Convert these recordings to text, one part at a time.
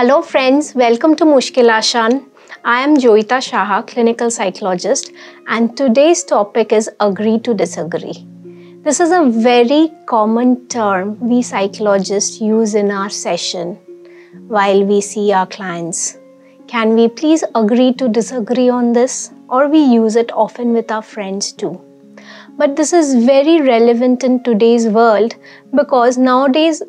Hello friends, welcome to Mushkil Ashan. I am Joita Shaha, clinical psychologist, and today's topic is agree to disagree. This is a very common term we psychologists use in our session while we see our clients. Can we please agree to disagree on this? Or we use it often with our friends too. But this is very relevant in today's world because nowadays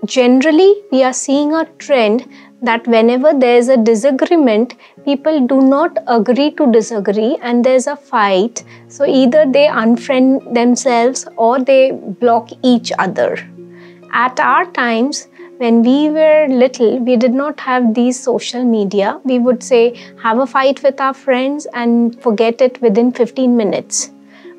generally we are seeing a trend that whenever there is a disagreement, people do not agree to disagree and there's a fight. So either they unfriend themselves or they block each other. At our times, when we were little, we did not have these social media. We would say, have a fight with our friends and forget it within 15 minutes.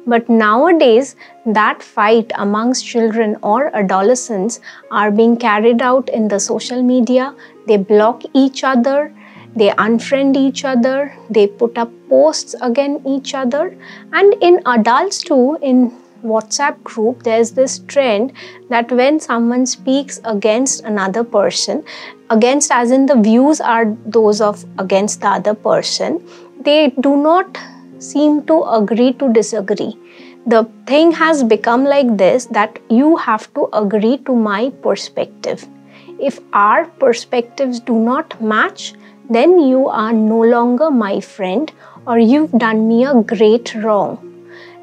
But nowadays, that fight amongst children or adolescents are being carried out in the social media. They block each other, they unfriend each other, they put up posts against each other. And in adults too, in WhatsApp group, there's this trend that when someone speaks against another person, against as in the views are those of against the other person, they do not seem to agree to disagree. The thing has become like this that you have to agree to my perspective. If our perspectives do not match, then you are no longer my friend or you've done me a great wrong.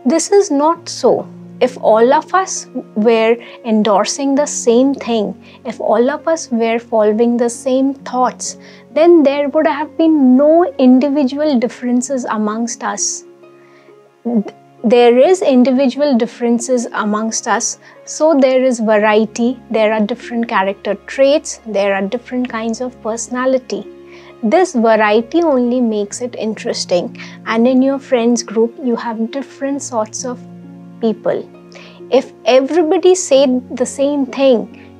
This is not so. If all of us were endorsing the same thing, if all of us were following the same thoughts, then there would have been no individual differences amongst us. There is individual differences amongst us, so there is variety, there are different character traits, there are different kinds of personality. This variety only makes it interesting, and in your friends group you have different sorts of people. If everybody said the same thing,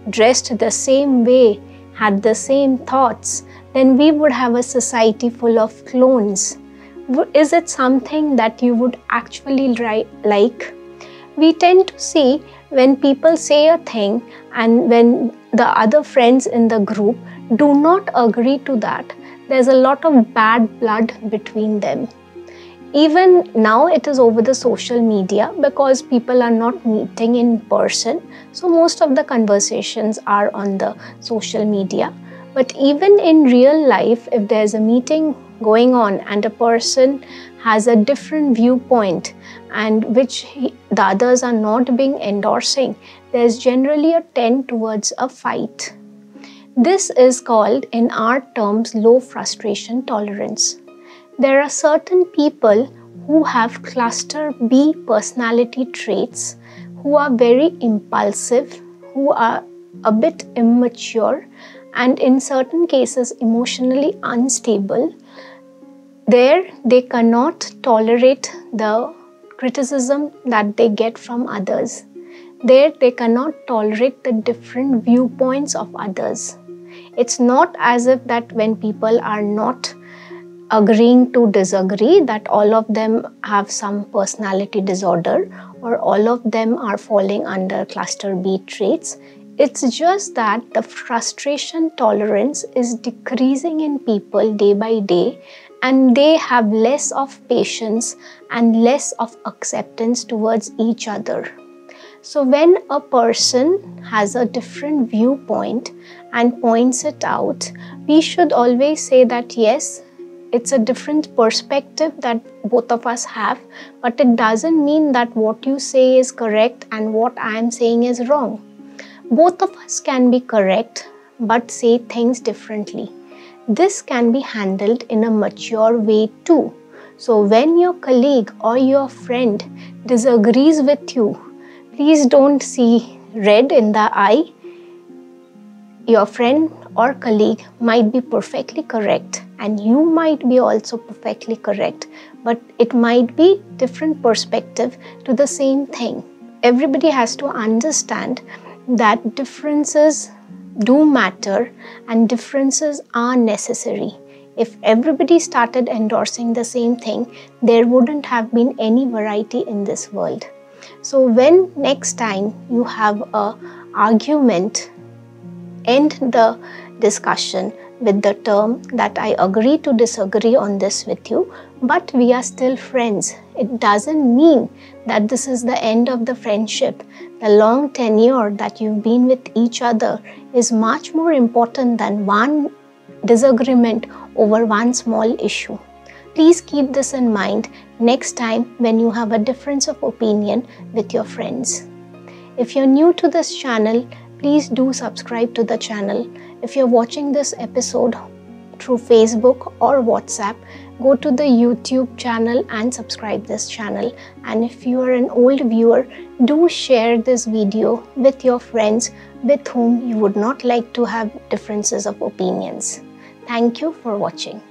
dressed the same way, had the same thoughts, then we would have a society full of clones. Is it something that you would actually like? We tend to see when people say a thing and when the other friends in the group do not agree to that, there's a lot of bad blood between them. Even now it is over the social media because people are not meeting in person. So most of the conversations are on the social media. But even in real life, if there's a meeting going on and a person has a different viewpoint and which the others are not being endorsing, there's generally a tend towards a fight. This is called in our terms low frustration tolerance. There are certain people who have cluster B personality traits, who are very impulsive, who are a bit immature, and in certain cases emotionally unstable. There they cannot tolerate the criticism that they get from others. There they cannot tolerate the different viewpoints of others. It's not as if that when people are not agreeing to disagree that all of them have some personality disorder or all of them are falling under cluster B traits. It's just that the frustration tolerance is decreasing in people day by day and they have less of patience and less of acceptance towards each other. So when a person has a different viewpoint and points it out, we should always say that yes, it's a different perspective that both of us have, but it doesn't mean that what you say is correct and what I am saying is wrong. Both of us can be correct, but say things differently. This can be handled in a mature way too. So when your colleague or your friend disagrees with you, please don't see red in the eye. Your friend or colleague might be perfectly correct and you might be also perfectly correct, but it might be different perspective to the same thing. Everybody has to understand that differences do matter and differences are necessary. If everybody started endorsing the same thing, there wouldn't have been any variety in this world. So when next time you have an argument, end the discussion with the term that I agree to disagree on this with you, but we are still friends. It doesn't mean that this is the end of the friendship. The long tenure that you've been with each other is much more important than one disagreement over one small issue. Please keep this in mind next time when you have a difference of opinion with your friends. If you're new to this channel, please do subscribe to the channel. If you're watching this episode through Facebook or WhatsApp, go to the YouTube channel and subscribe this channel. And if you are an old viewer, do share this video with your friends with whom you would not like to have differences of opinions. Thank you for watching.